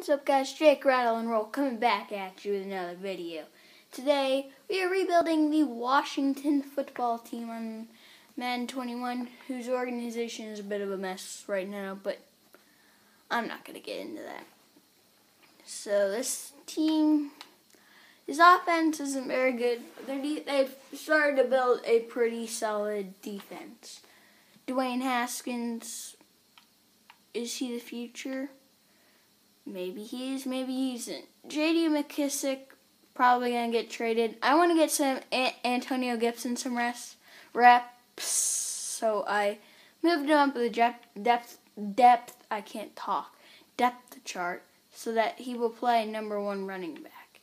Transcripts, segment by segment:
What's up guys, Jake Rattle and Roll coming back at you with another video. Today we are rebuilding the Washington football team on Madden 21, whose organization is a bit of a mess right now, but I'm not going to get into that. So this team, his offense isn't very good. They've started to build a pretty solid defense. Dwayne Haskins, is he the future? Maybe he is, maybe he isn't. J.D. McKissick, probably going to get traded. I want to get some Antonio Gibson some reps, so I moved him up the depth chart so that he will play #1 running back.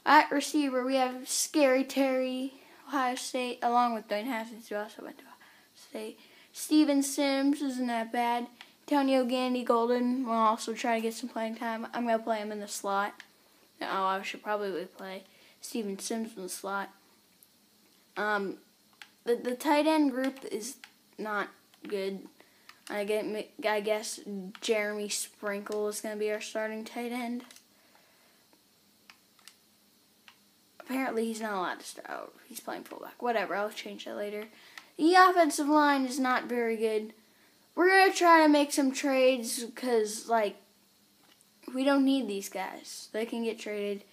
At receiver, we have Scary Terry, Ohio State, along with Dwayne Haskins, who also went to Ohio State. Steven Sims isn't that bad. Antonio Gandy Golden will also try to get some playing time. I'm going to play him in the slot. No, I should probably play Steven Sims in the slot. The tight end group is not good. I guess Jeremy Sprinkle is going to be our starting tight end. Apparently he's not allowed to start. Oh, he's playing fullback. Whatever, I'll change that later. The offensive line is not very good. We're going to try to make some trades because, we don't need these guys. They can get traded.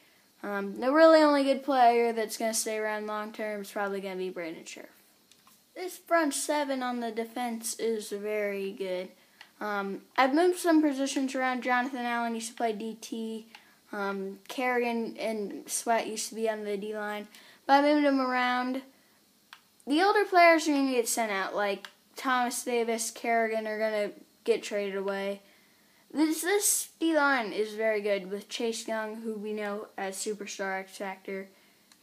The really only good player that's going to stay around long term is probably going to be Brandon Scherff. This front seven on the defense is very good. I've moved some positions around. Jonathan Allen used to play DT. Kerrigan and Sweat used to be on the D-line. But I moved them around. The older players are going to get sent out, like Thomas Davis, Kerrigan are going to get traded away. This D-line is very good with Chase Young, who we know as Superstar X Factor,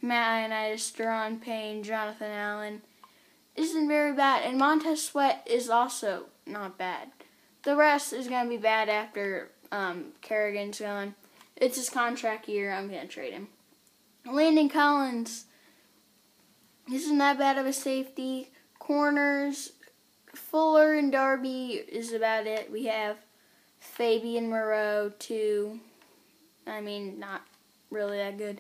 Matt Ioannidis, Daron Payne, Jonathan Allen. Isn't very bad, and Montez Sweat is also not bad. The rest is going to be bad after Kerrigan's gone. It's his contract year. I'm going to trade him. Landon Collins isn't that bad of a safety. Corners, Fuller and Darby is about it. We have Fabian Moreau, too. I mean, not really that good.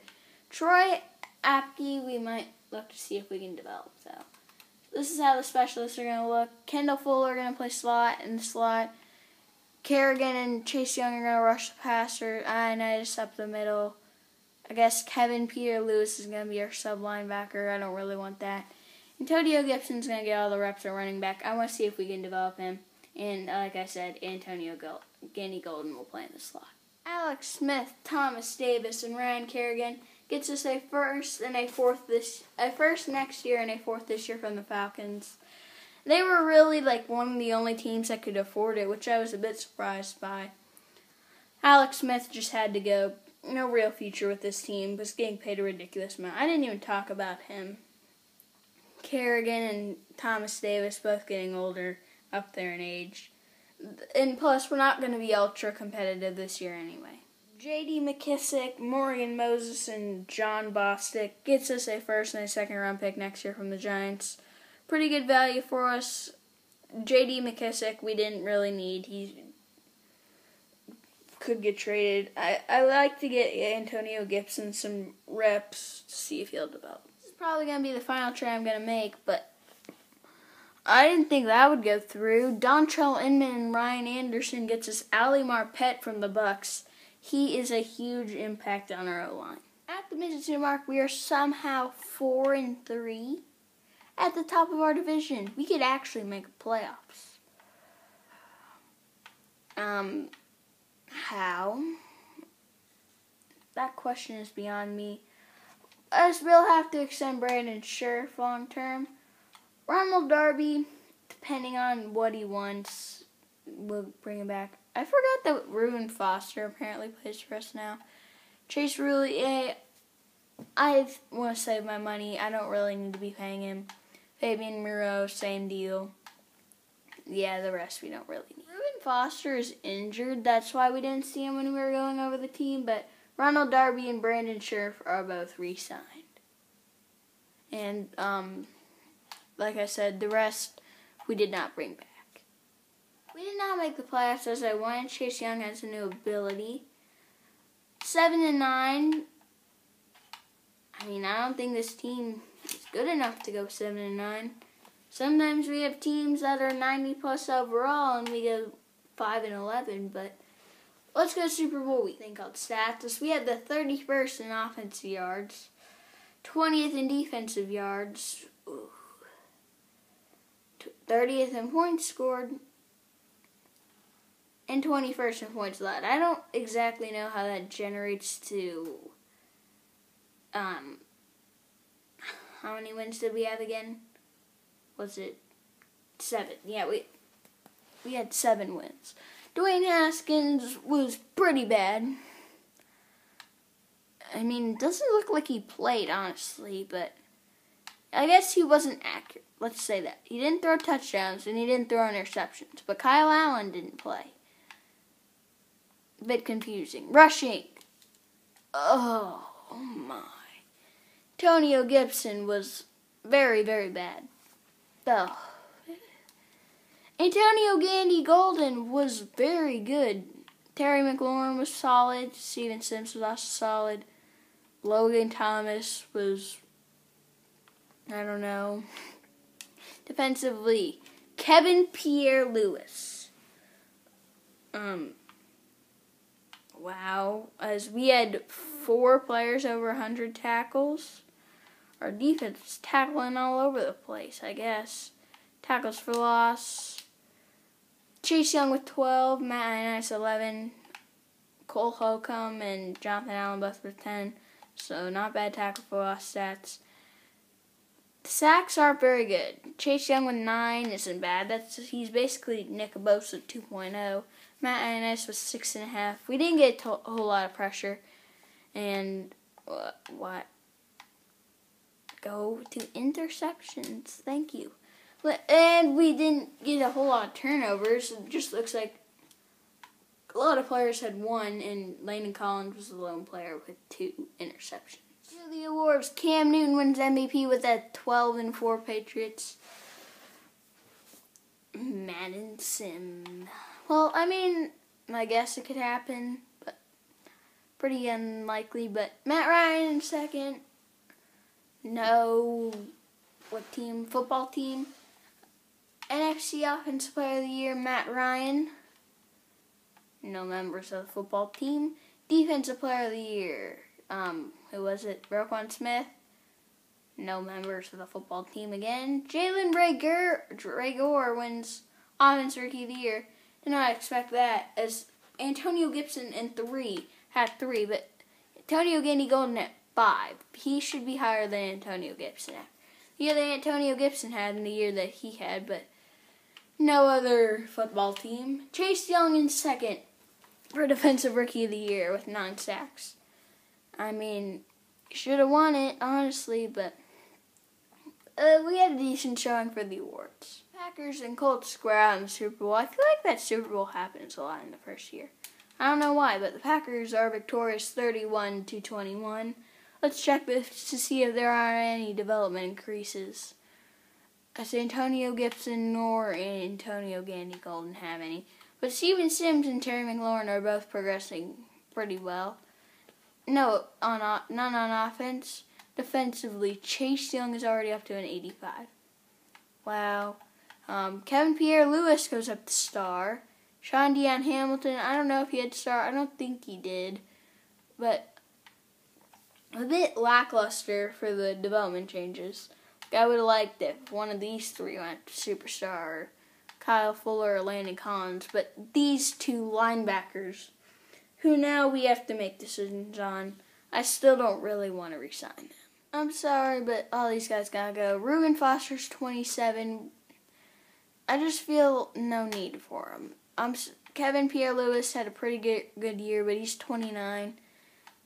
Troy Apke, we might look to see if we can develop, so. This is how the specialists are going to look. Kendall Fuller are going to play slot in the slot. Kerrigan and Chase Young are going to rush the passer. Ioannidis up the middle. I guess Kevin Pierre-Louis is going to be our sub linebacker. I don't really want that. Antonio Gibson's going to get all the reps at running back. I want to see if we can develop him. And like I said, Antonio Gandy Golden will play in the slot. Alex Smith, Thomas Davis, and Ryan Kerrigan gets us a first next year and a fourth this year from the Falcons. They were really one of the only teams that could afford it, which I was a bit surprised by. Alex Smith just had to go. No real future with this team. Was getting paid a ridiculous amount. I didn't even talk about him. Kerrigan and Thomas Davis both getting older, up there in age. And plus, we're not going to be ultra competitive this year anyway. J.D. McKissick, Morgan Moses, and John Bostic gets us a first and a second round pick next year from the Giants. Pretty good value for us. J.D. McKissick, we didn't really need. He could get traded. I like to get Antonio Gibson some reps to see if he'll develop. This is probably going to be the final trade I'm going to make, but I didn't think that would go through. Dontrell Inman and Ryan Anderson gets us Ali Marpet from the Bucks. He is a huge impact on our O-line. At the midseason mark, we are somehow 4-3. At the top of our division, we could actually make playoffs. How? That question is beyond me. Us will have to extend Brandon Scherff long term. Ronald Darby, depending on what he wants, we'll bring him back. I forgot that Reuben Foster apparently plays for us now. Chase Roullier, I want to save my money. I don't really need to be paying him. Fabian Moreau, same deal. Yeah, the rest we don't really need. Reuben Foster is injured. That's why we didn't see him when we were going over the team. But Ronald Darby and Brandon Scherff are both re-signed. And, like I said, the rest we did not bring back. We did not make the playoffs as I wanted. Chase Young has a new ability. 7-9. I mean, I don't think this team is good enough to go 7-9. Sometimes we have teams that are 90 plus overall and we go 5-11, but let's go Super Bowl week. Thing called stats. We had the 31st in offensive yards, 20th in defensive yards, 30th in points scored, and 21st in points allowed. I don't exactly know how that generates to how many wins did we have again? Was it 7? Yeah, we had 7 wins. Dwayne Haskins was pretty bad. I mean, it doesn't look like he played, honestly, but I guess he wasn't accurate. Let's say that. He didn't throw touchdowns and he didn't throw interceptions, but Kyle Allen didn't play. A bit confusing. Rushing. Oh my. Antonio Gibson was very, very bad. Oh. Antonio Gandy Golden was very good. Terry McLaurin was solid. Steven Sims was also solid. Logan Thomas was, I don't know. Defensively, Kevin Pierre-Louis. Wow. As we had 4 players over 100 tackles. Our defense was tackling all over the place, I guess. Tackles for loss. Chase Young with 12, Matt Ioannidis 11, Cole Holcomb and Jonathan Allen both with 10. So not bad tackle for loss stats. The sacks aren't very good. Chase Young with 9 isn't bad. He's basically Nick Bosa 2.0. Matt Ioannidis was 6.5. We didn't get a whole lot of pressure. And what? Go to interceptions. Thank you. And we didn't get a whole lot of turnovers. It just looks like a lot of players had 1, and Landon Collins was the lone player with 2 interceptions. The awards. Cam Newton wins MVP with that 12-4 Patriots. Madden Sim. Well, I mean, I guess it could happen, but pretty unlikely. But Matt Ryan in second. No, what team? Football team. NFC Offensive Player of the Year, Matt Ryan. No members of the football team. Defensive Player of the Year, who was it? Roquan Smith. No members of the football team again. Jalen Reagor wins Offensive Rookie of the Year. Did not expect that, as Antonio Gibson in 3 had 3, but Antonio Gandy Golden at 5. He should be higher than Antonio Gibson had. The year that Antonio Gibson had and the year that he had, but no other football team. Chase Young in second for Defensive Rookie of the Year with 9 sacks. I mean, should have won it, honestly, but we had a decent showing for the awards. Packers and Colts square out in the Super Bowl. I feel like that Super Bowl happens a lot in the first year. I don't know why, but the Packers are victorious 31-21. Let's check this to see if there are any development increases. As Antonio Gibson nor Antonio Gandy Golden have any. But Steven Sims and Terry McLaurin are both progressing pretty well. No, none on offense. Defensively, Chase Young is already up to an 85. Wow. Kevin Pierre-Louis goes up to star. Sean Deion Hamilton, I don't know if he had star. I don't think he did. But a bit lackluster for the development changes. I would have liked if one of these 3 went to superstar, or Kyle Fuller or Landon Collins. But these 2 linebackers, who now we have to make decisions on, I still don't really want to resign them. I'm sorry, but all these guys gotta go. Reuben Foster's 27. I just feel no need for him. Kevin Pierre-Louis had a pretty good year, but he's 29.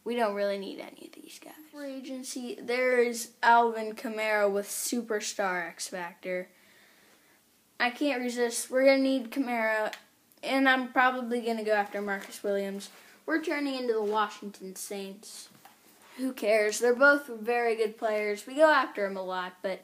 We don't really need any of these guys. Free agency, there is Alvin Kamara with superstar X Factor. I can't resist. We're going to need Kamara, and I'm probably going to go after Marcus Williams. We're turning into the Washington Saints. Who cares? They're both very good players. We go after them a lot, but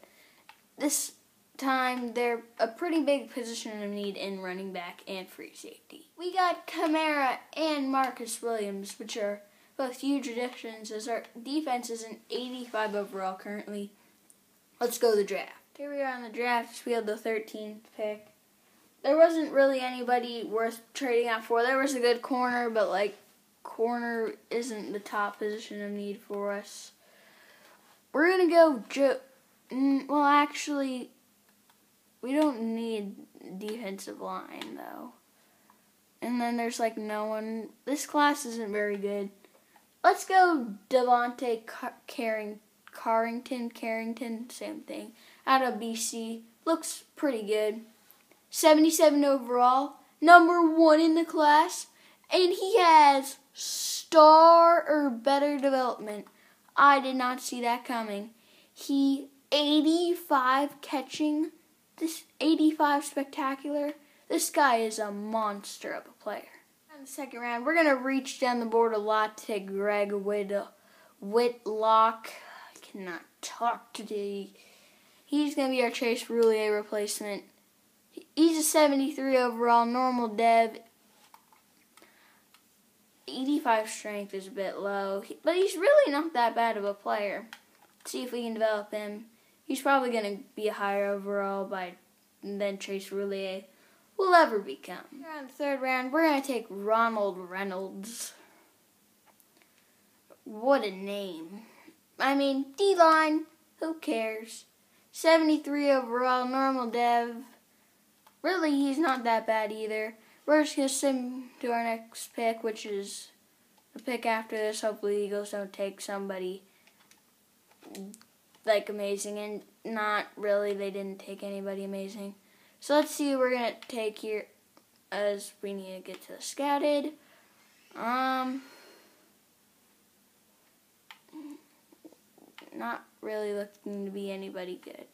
this time they're a pretty big position of need in running back and free safety. We got Kamara and Marcus Williams, which are both huge additions, as our defense is an 85 overall currently. Let's go to the draft. Here we are on the draft. We had the 13th pick. There wasn't really anybody worth trading out for. There was a good corner, but like corner isn't the top position of need for us. We're gonna go well, actually, we don't need defensive line though. And then there's like no one. This class isn't very good. Let's go Devontae Carrington, same thing, out of BC. Looks pretty good. 77 overall, number 1 in the class, and he has star or better development. I did not see that coming. He 85 catching, this 85 spectacular. This guy is a monster of a player. In the second round, we're going to reach down the board a lot to take Greg Whitlock. I cannot talk today. He's going to be our Chase Roulier replacement. He's a 73 overall, normal dev. 85 strength is a bit low, but he's really not that bad of a player. Let's see if we can develop him. He's probably going to be a higher overall than Chase Roulier will ever become. Here on the third round, we're going to take Ronald Reynolds. What a name. I mean, D-line, who cares? 73 overall, normal dev. Really, he's not that bad either. We're just going to send him to our next pick, which is the pick after this. Hopefully, the Eagles don't take somebody like amazing, and not really, they didn't take anybody amazing. So let's see who we're going to take here, as we need to get to the scouted. Not really looking to be anybody good.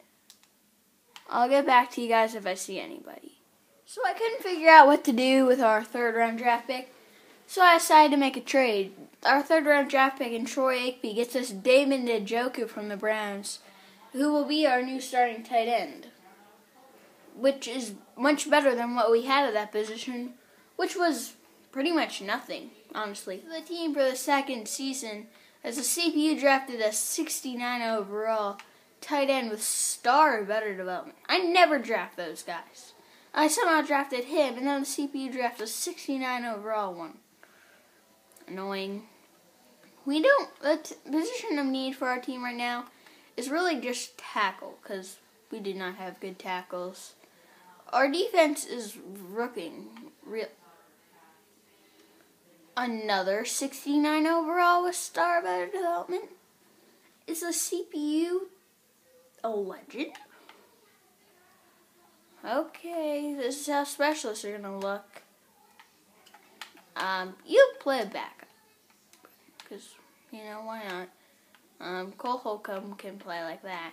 I'll get back to you guys if I see anybody. So I couldn't figure out what to do with our third round draft pick, so I decided to make a trade. Our third round draft pick in Troy Aikman gets us David Njoku from the Browns, who will be our new starting tight end, which is much better than what we had at that position, which was pretty much nothing, honestly. The team for the second season, as the CPU drafted a 69 overall tight end with star or better development. I never draft those guys. I somehow drafted him, and then the CPU drafted a 69 overall one. Annoying. The position of need for our team right now is really just tackle, because we do not have good tackles. Our defense is rooking. Another 69 overall with star better development. Is the CPU a legend? Okay, this is how specialists are gonna look. You play backup, because why not? Cole Holcomb can play like that.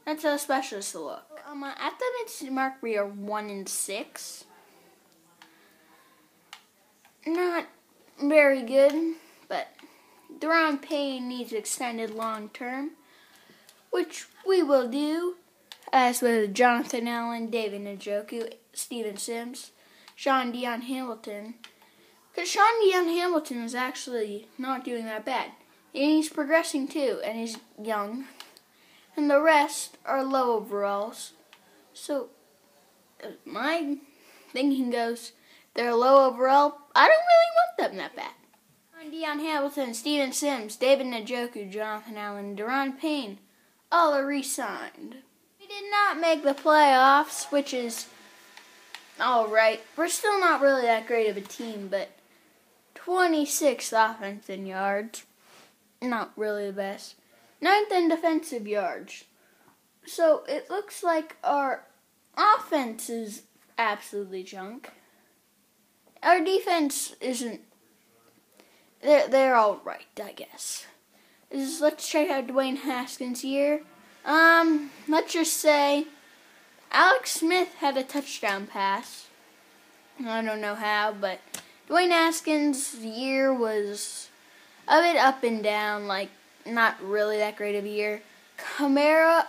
That's how specialists look. At the mid mark, we are 1-6. Not very good, but Daron Payne needs extended long term, which we will do, as with Jonathan Allen, David Njoku, Steven Sims, Sean Dion Hamilton. Because Sean Dion Hamilton is actually not doing that bad. And he's progressing too, and he's young. And the rest are low overalls. So, my thinking goes, they're low overall. I don't really want them that bad. Dion Hamilton, Steven Sims, David Njoku, Jonathan Allen, Daron Payne, all are re-signed. We did not make the playoffs, which is alright. We're still not really that great of a team, but 26th offense in yards. Not really the best. 9th in defensive yards. So it looks like our offense is absolutely junk. Our defense isn't. They're all right, I guess. Let's check out Dwayne Haskins here. Let's just say Alex Smith had a touchdown pass. I don't know how, but Dwayne Haskins' year was a bit up and down, like not really that great of a year. Kamara,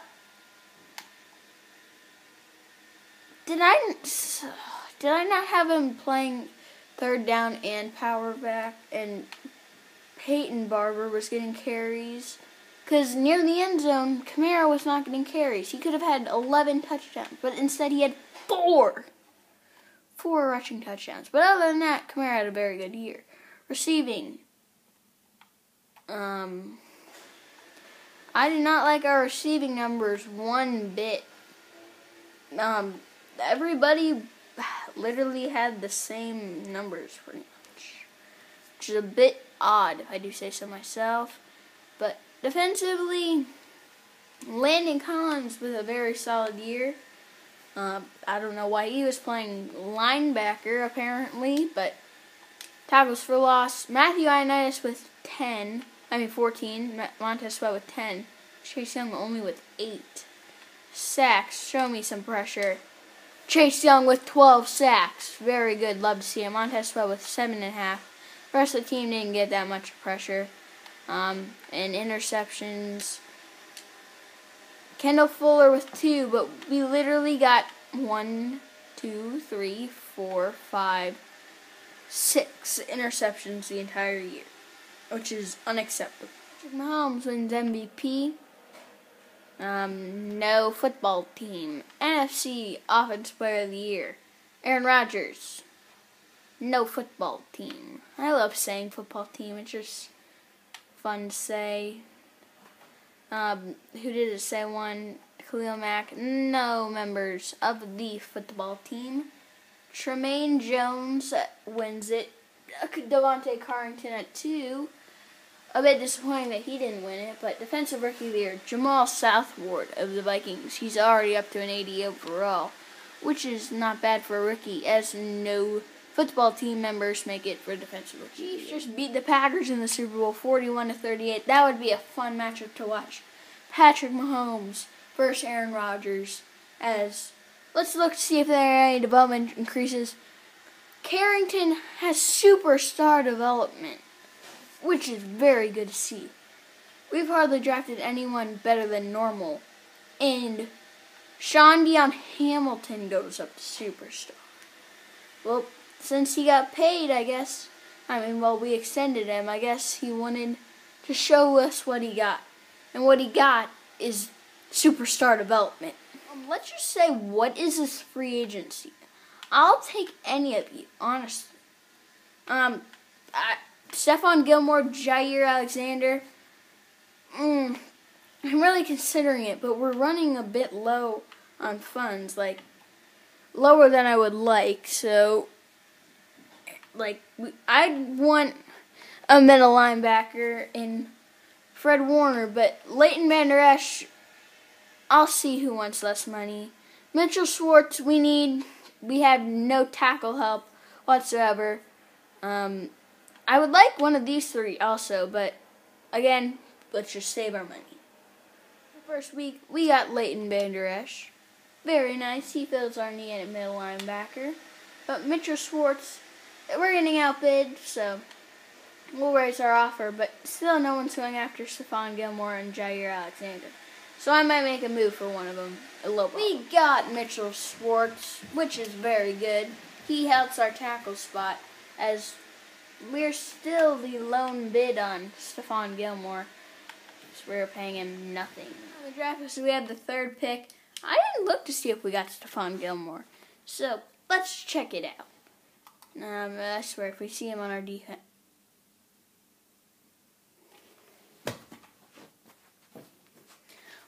did I not have him playing third down and power back and Peyton Barber was getting carries. Because near the end zone, Kamara was not getting carries. He could have had 11 touchdowns, but instead he had 4. 4 rushing touchdowns. But other than that, Kamara had a very good year. Receiving. I did not like our receiving numbers one bit. Everybody literally had the same numbers pretty much, which is a bit odd if I do say so myself. But defensively, Landon Collins with a very solid year. I don't know why he was playing linebacker apparently, but tackles for loss. Matthew Ioannidis with 14. Montez Sweat with 10. Chase Young only with 8. Sacks. Show me some pressure. Chase Young with 12 sacks. Very good. Love to see him. Montez Sweat with 7.5. The rest of the team didn't get that much pressure. And interceptions. Kendall Fuller with 2, but we literally got 1, 2, 3, 4, 5, 6 interceptions the entire year, which is unacceptable. Mahomes wins MVP. No football team. NFC Offensive Player of the Year. Aaron Rodgers. No football team. I love saying football team. It's just fun to say. Who did it say won? Khalil Mack. No members of the football team. Tremaine Jones wins it. Devontae Carrington at 2. A bit disappointing that he didn't win it, but Defensive Rookie of the Year, Jamal Southward of the Vikings. He's already up to an 80 overall, which is not bad for a rookie, as no football team members make it for Defensive Rookie. Chiefs just beat the Packers in the Super Bowl 41-38. That would be a fun matchup to watch. Patrick Mahomes versus Aaron Rodgers. Let's look to see if there are any development increases. Carrington has superstar development, which is very good to see. We've hardly drafted anyone better than normal. And Sean Dion Hamilton goes up to superstar. Well, since he got paid, we extended him, I guess he wanted to show us what he got. And what he got is superstar development. Let's just say, what is this free agency? I'll take any of you, honestly. Stephon Gilmore, Jair Alexander. I'm really considering it, but we're running a bit low on funds, lower than I would like. So, I'd want a middle linebacker in Fred Warner, but Leighton Vander Esch, I'll see who wants less money. Mitchell Schwartz, we have no tackle help whatsoever. I would like one of these 3 also, but again, let's just save our money. The first week, we got Leighton Vander Esch. Very nice. He fills our need at middle linebacker. But Mitchell Schwartz, we're getting outbid, so we'll raise our offer, but still no one's going after Stephon Gilmore and Jair Alexander. So I might make a move for one of them. We got Mitchell Schwartz, which is very good. He helps our tackle spot, as we're still the lone bid on Stephon Gilmore. So we're paying him nothing. On the draft, so we had the 3rd pick. I didn't look to see if we got Stephon Gilmore. So let's check it out. I swear, if we see him on our defense.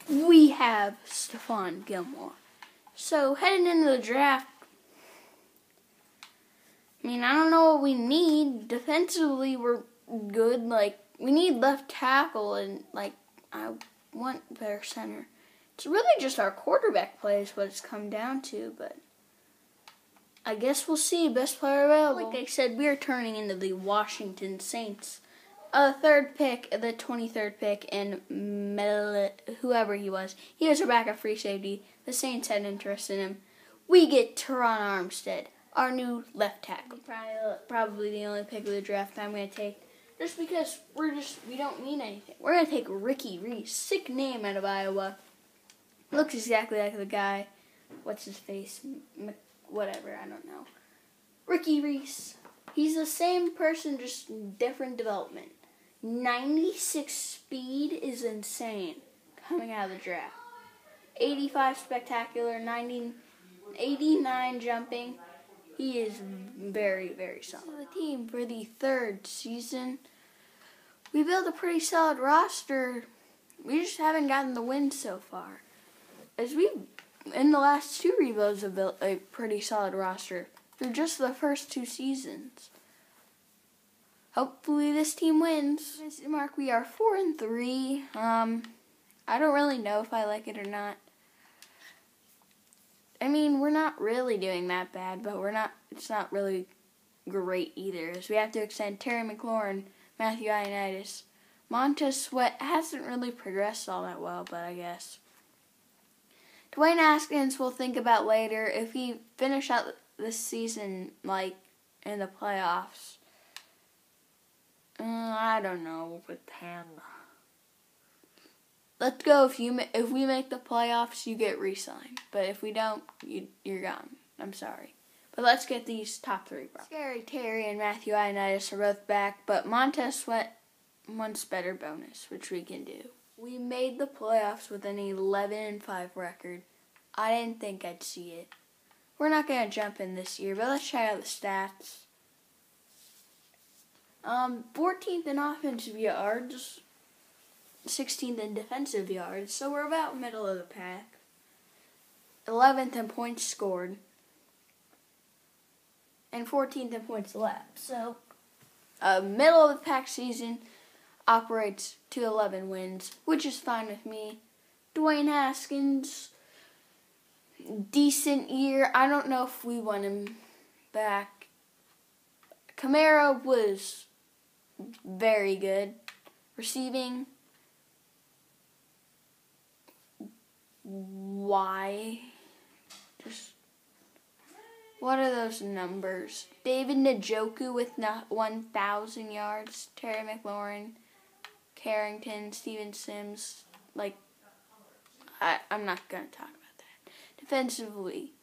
We have Stephon Gilmore. So, heading into the draft, I don't know what we need. Defensively, we're good. We need left tackle, and, I want better center. It's really just our quarterback play is what it's come down to, but I guess we'll see. Best player available. Like I said, we are turning into the Washington Saints. 3rd pick, the 23rd pick, and whoever he was our backup free safety. The Saints had interest in him. We get Teron Armstead, our new left tackle. Probably the only pick of the draft I'm going to take, just because we don't mean anything. We're going to take Ricky Reese, sick name out of Iowa. Looks exactly like the guy. What's his face? Whatever, I don't know. Ricky Reese. He's the same person, just different development. 96 speed is insane coming out of the draft. 85 spectacular, 89 jumping. He is very, very solid. So the team for the third season, we built a pretty solid roster. We just haven't gotten the win so far. As we, in the last two rebuilds, have built a pretty solid roster through just the first two seasons. Hopefully this team wins. Mark, we are 4-3. I don't really know if I like it or not. I mean, we're not really doing that bad, but it's not really great either, as we have to extend Terry McLaurin, Matthew Ioannidis. Montez Sweat hasn't really progressed all that well, but I guess. Dwayne Haskins we'll think about later. If he finish out this season, like, in the playoffs, I don't know with him. Let's go. If we make the playoffs, you get re-signed. But if we don't, you're gone. I'm sorry. But let's get these top three. Scary Terry and Matthew Ioannidis are both back, but Montez Sweat wants better bonus, which we can do. We made the playoffs with an 11-5 record. I didn't think I'd see it. We're not going to jump in this year, but let's check out the stats. 14th in offensive yards, 16th in defensive yards, so we're about middle of the pack. 11th in points scored, and 14th in points left. So, middle of the pack season operates to 11 wins, which is fine with me. Dwayne Haskins, decent year. I don't know if we want him back. Kamara was very good. Receiving, why? Just, what are those numbers? David Njoku with 1,000 yards. Terry McLaurin, Carrington, Steven Sims. Like, I'm not going to talk about that. Defensively,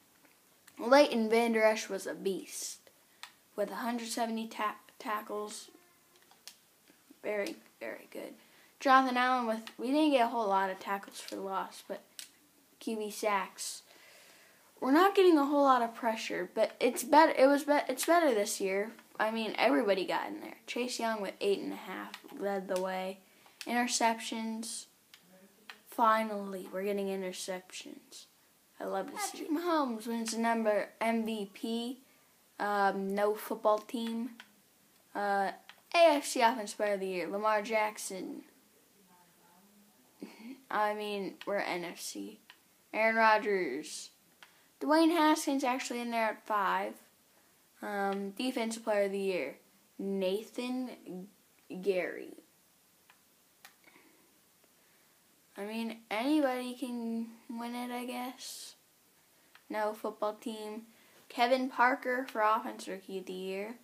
Leighton Vander Esch was a beast with 170 tackles. Very, very good. Jonathan Allen we didn't get a whole lot of tackles for loss, but QB sacks. We're not getting a whole lot of pressure, but it's better. It's better this year. I mean, everybody got in there. Chase Young with 8.5 led the way. Interceptions. Finally, we're getting interceptions. I love to see it. Mahomes wins the number MVP. No football team. AFC Offensive Player of the Year. Lamar Jackson. I mean, we're NFC. Aaron Rodgers. Dwayne Haskins actually in there at 5. Defensive Player of the Year. Nathan Gary. I mean, anybody can win it, I guess. No football team. Kevin Parker for Offense Rookie of the Year.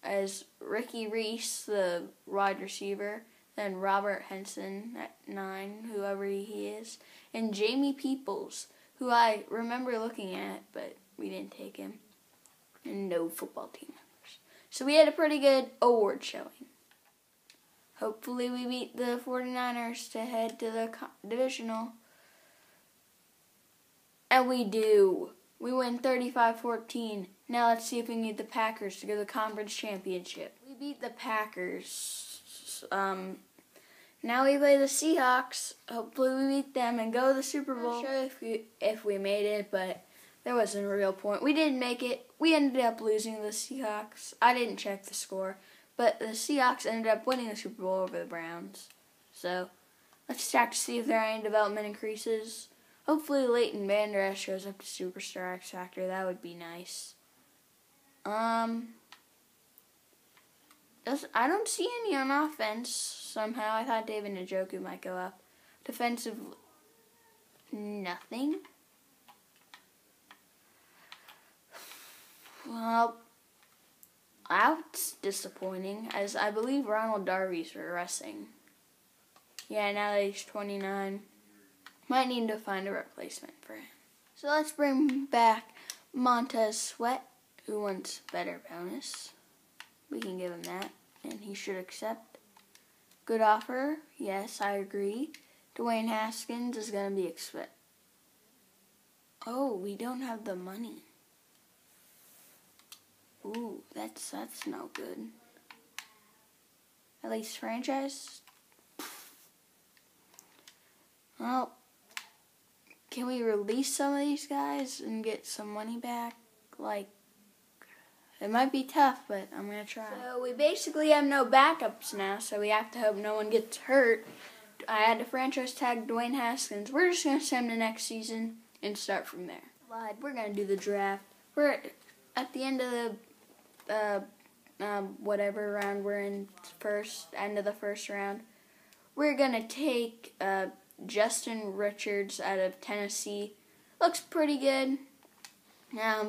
As Ricky Reese, the wide receiver. Then Robert Henson at 9, whoever he is. And Jamie Peoples, who I remember looking at, but we didn't take him. And no football team members. So we had a pretty good award showing. Hopefully we beat the 49ers to head to the divisional. And we do. We win 35-14. Now let's see if we can get the Packers to go to the conference championship. We beat the Packers. Now we play the Seahawks. Hopefully we beat them and go to the Super Bowl. I'm not sure if we made it, but there wasn't a real point. We didn't make it. We ended up losing to the Seahawks. I didn't check the score, but the Seahawks ended up winning the Super Bowl over the Browns. So let's check to see if there are any development increases. Hopefully Leighton Vander Esch shows up to Superstar X Factor. That would be nice. I don't see any on offense somehow. I thought David Njoku might go up. Defensive, nothing. Well, that's disappointing, as I believe Ronald Darby's regressing. Yeah, now that he's 29. Might need to find a replacement for him. So let's bring back Montez Sweat, who wants better bonus. We can give him that. and he should accept. Good offer. Yes, I agree. Dwayne Haskins is going to be expect. Oh, we don't have the money. Ooh, that's no good. At least franchise. Well, can we release some of these guys and get some money back? Like, it might be tough, but I'm going to try. So we basically have no backups now, so we have to hope no one gets hurt. I had to franchise tag Dwayne Haskins. We're just going to send him to next season and start from there. We're going to do the draft. We're at the end of the whatever round we're in, end of the first round. We're going to take Justin Richards out of Tennessee. Looks pretty good.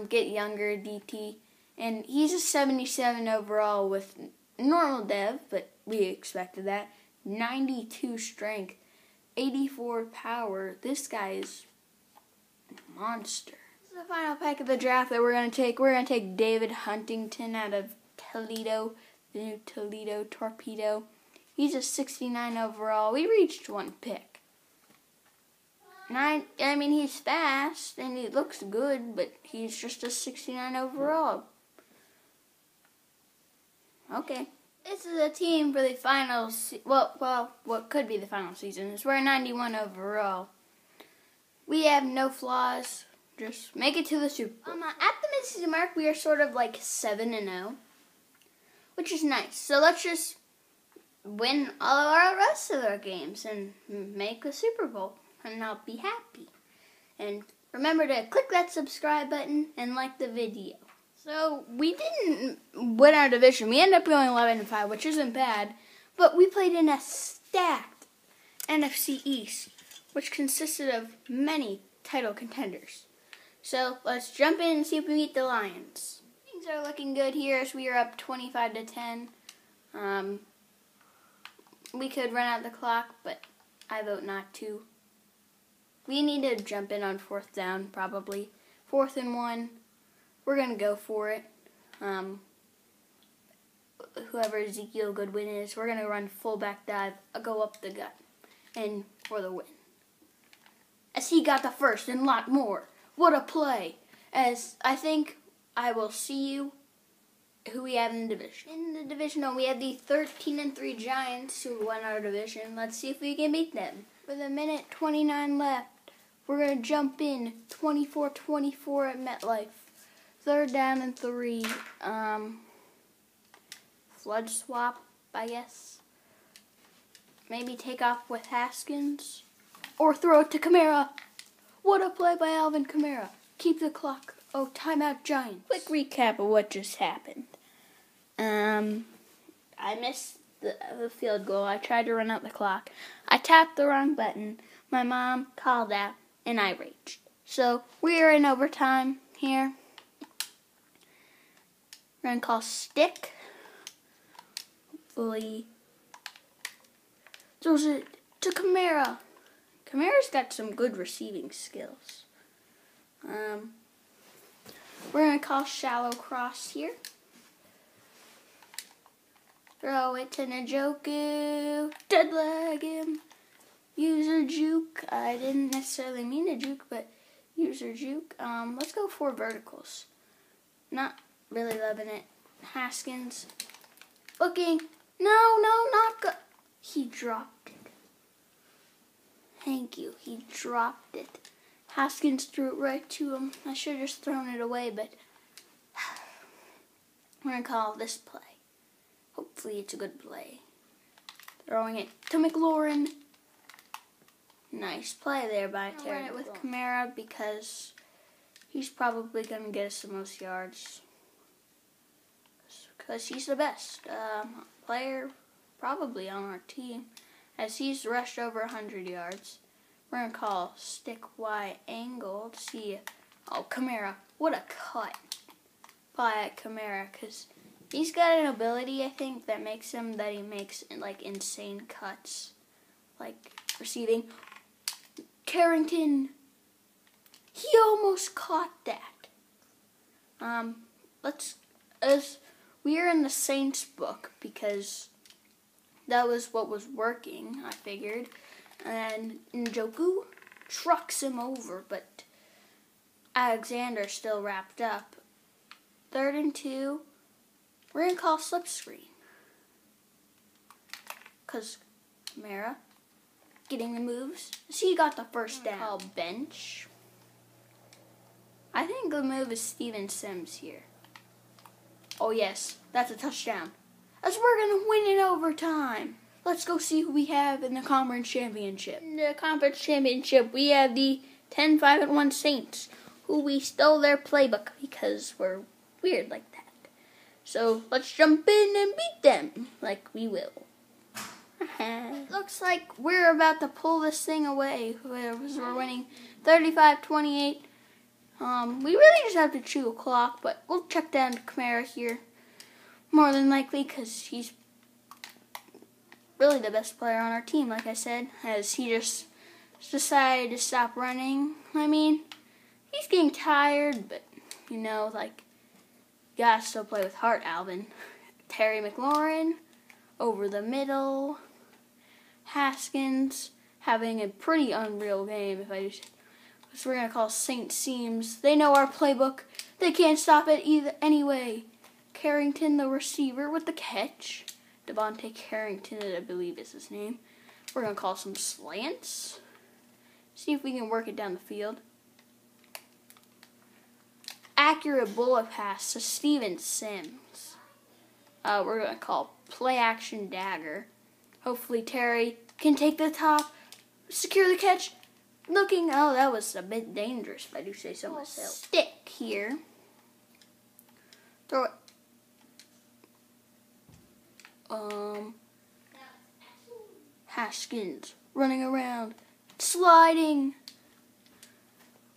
Get younger, DT. And he's a 77 overall with normal dev, but we expected that. 92 strength, 84 power. This guy is a monster. This is the final pick of the draft that we're going to take. We're going to take David Huntington out of Toledo, the new Toledo Torpedo. He's a 69 overall. We reached one pick. I mean, he's fast and he looks good, but he's just a 69 overall. Okay. This is a team for the final, what could be the final season. We're a 91 overall. We have no flaws. Just make it to the Super Bowl. At the mid-season mark, we are sort of like 7-0, which is nice. So let's just win all of our rest of our games and make the Super Bowl, and I'll be happy. And remember to click that subscribe button and like the video. So we didn't win our division. We ended up going 11-5, which isn't bad. But we played in a stacked NFC East, which consisted of many title contenders. So let's jump in and see if we beat the Lions. Things are looking good here as we are up 25-10. We could run out the clock, but I vote not to. We need to jump in on 4th down, probably. 4th and 1. We're going to go for it. Whoever Ezekiel Goodwin is, we're going to run fullback dive, go up the gut, and for the win. As he got the first and a lot more. What a play. As I think I will see you who we have in the division. In the divisional, we have the 13-3 Giants who won our division. Let's see if we can beat them. With a minute 29 left, we're going to jump in 24-24 at MetLife. 3rd down and 3. Flood swap, I guess. Maybe take off with Haskins. Or throw it to Kamara. What a play by Alvin Kamara. Keep the clock. Oh, timeout Giants. Quick recap of what just happened. I missed the field goal. I tried to run out the clock. I tapped the wrong button. My mom called out, and I raged. So, we are in overtime here. We're going to call stick. Hopefully. Throws it to Kamara. Kamara's got some good receiving skills. We're going to call shallow cross here. Throw it to Njoku. Dead leg him. User juke. I didn't necessarily mean to juke, but user juke. Let's go 4 verticals. Not really loving it. Haskins. Looking. No, not good. He dropped it. Thank you. He dropped it. Haskins threw it right to him. I should have just thrown it away, but we're going to call this play. Hopefully it's a good play. Throwing it to McLaurin. Nice play there by Terry. I'll run it with Kamara because he's probably going to get us the most yards. Because he's the best player probably on our team, as he's rushed over 100 yards. We're going to call stick Y angle to see. Oh, Kamara. What a cut by Kamara, because he's got an ability, I think, that makes him, that he makes, like, insane cuts. Like, receiving. Carrington. He almost caught that. As We are in the Saints book because that was what was working, I figured. And Njoku trucks him over, but Alexander still wrapped up. 3rd and 2. We're going to call slip screen. Because Kamara getting the moves. He got the first down. Call bench. I think the move is Steven Sims here. Oh yes, that's a touchdown. As we're going to win in overtime. Let's go see who we have in the conference championship. In the conference championship, we have the 10-5-1 Saints, who we stole their playbook because we're weird like that. So let's jump in and beat them like we will. Looks like we're about to pull this thing away. We're winning 35-28. We really just have to chew a clock, but we'll check down to Kamara here. More than likely, because he's really the best player on our team, like I said, as he just decided to stop running. I mean, he's getting tired, but, you know, like, you gotta still play with heart, Alvin. Terry McLaurin, over the middle. Haskins, having a pretty unreal game, if I do say. So we're going to call St. Seams. They know our playbook. They can't stop it either anyway. Carrington, the receiver, with the catch. Devontae Carrington, I believe is his name. We're going to call some slants. See if we can work it down the field. Accurate bullet pass to Steven Sims. We're going to call play action dagger. Hopefully Terry can take the top, secure the catch. Looking, oh, that was a bit dangerous, if I do say so myself. Stick here. Throw it. Haskins running around, sliding.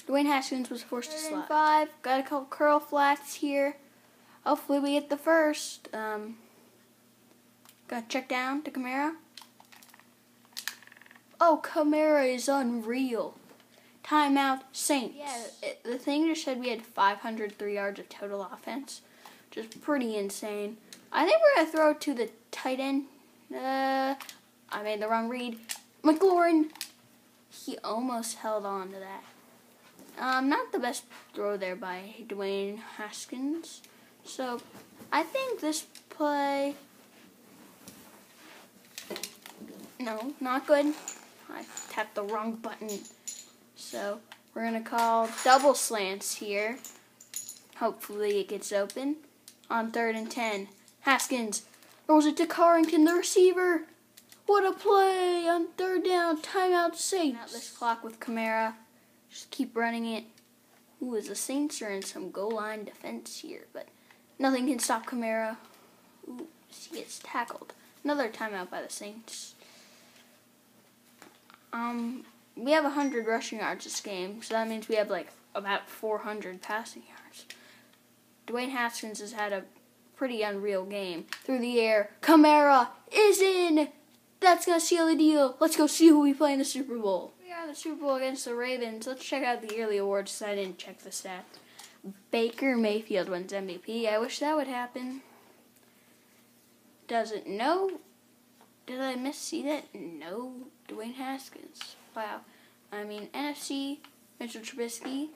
Dwayne Haskins was forced to slide. 5. Got a couple curl flats here. Hopefully we get the first. Got to check down to Kamara. Oh, Kamara is unreal. Timeout, Saints. Yeah, the thing just said we had 503 yards of total offense, which is pretty insane. I think we're going to throw it to the tight end. I made the wrong read. McLaurin, he almost held on to that. Not the best throw there by Dwayne Haskins. So, I think this play... No, not good. I tapped the wrong button. So, we're going to call double slants here. Hopefully it gets open. On 3rd and 10. Haskins throws it to Carrington, the receiver. What a play on 3rd down. Timeout Saints. Out this clock with Kamara. Just keep running it. Ooh, the Saints are in some goal line defense here, but nothing can stop Kamara. Ooh, he gets tackled. Another timeout by the Saints. We have 100 rushing yards this game, so that means we have like about 400 passing yards. Dwayne Haskins has had a pretty unreal game. Through the air, Kamara is in! That's going to seal the deal. Let's go see who we play in the Super Bowl. We are in the Super Bowl against the Ravens. Let's check out the yearly awards, so I didn't check the stats. Baker Mayfield wins MVP. I wish that would happen. Doesn't know. Did I see that? No. Dwayne Haskins. Wow. I mean, NFC, Mitchell Trubisky.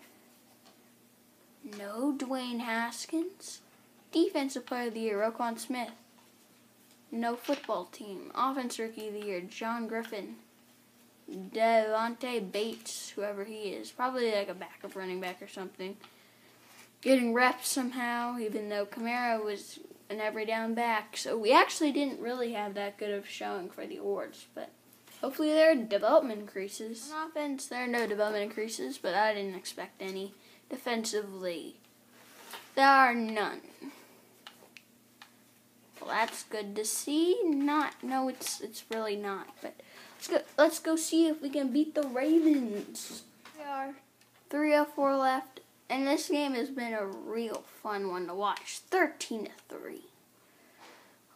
No Dwayne Haskins. Defensive Player of the Year, Roquan Smith. No football team. Offense Rookie of the Year, John Griffin. Devontae Bates, whoever he is. Probably like a backup running back or something. Getting reps somehow, even though Kamara was an every down back. So we actually didn't really have that good of showing for the awards, but hopefully there are development increases. On offense, there are no development increases, but I didn't expect any. Defensively, there are none. Well, that's good to see. No, it's really not. But let's go see if we can beat the Ravens. We are 3:04 left, and this game has been a real fun one to watch. 13-3.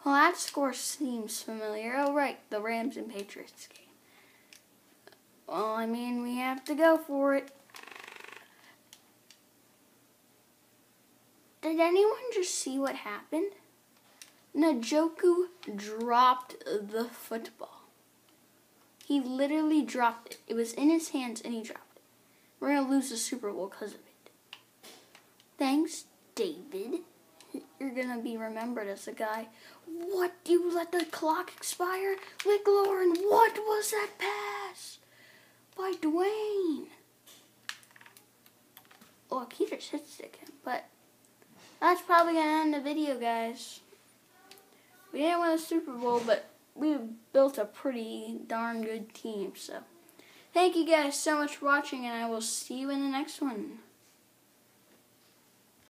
Well, that score seems familiar. Oh, right, the Rams and Patriots game. Well, I mean, we have to go for it. Did anyone just see what happened? Njoku dropped the football. He literally dropped it. It was in his hands and he dropped it. We're going to lose the Super Bowl because of it. Thanks, David. You're going to be remembered as a guy. What? You let the clock expire? McLaurin, what was that pass? By Dwayne. Look, he just hit stick him. But that's probably going to end the video, guys. We didn't win the Super Bowl, but we built a pretty darn good team. So, thank you guys so much for watching, and I will see you in the next one.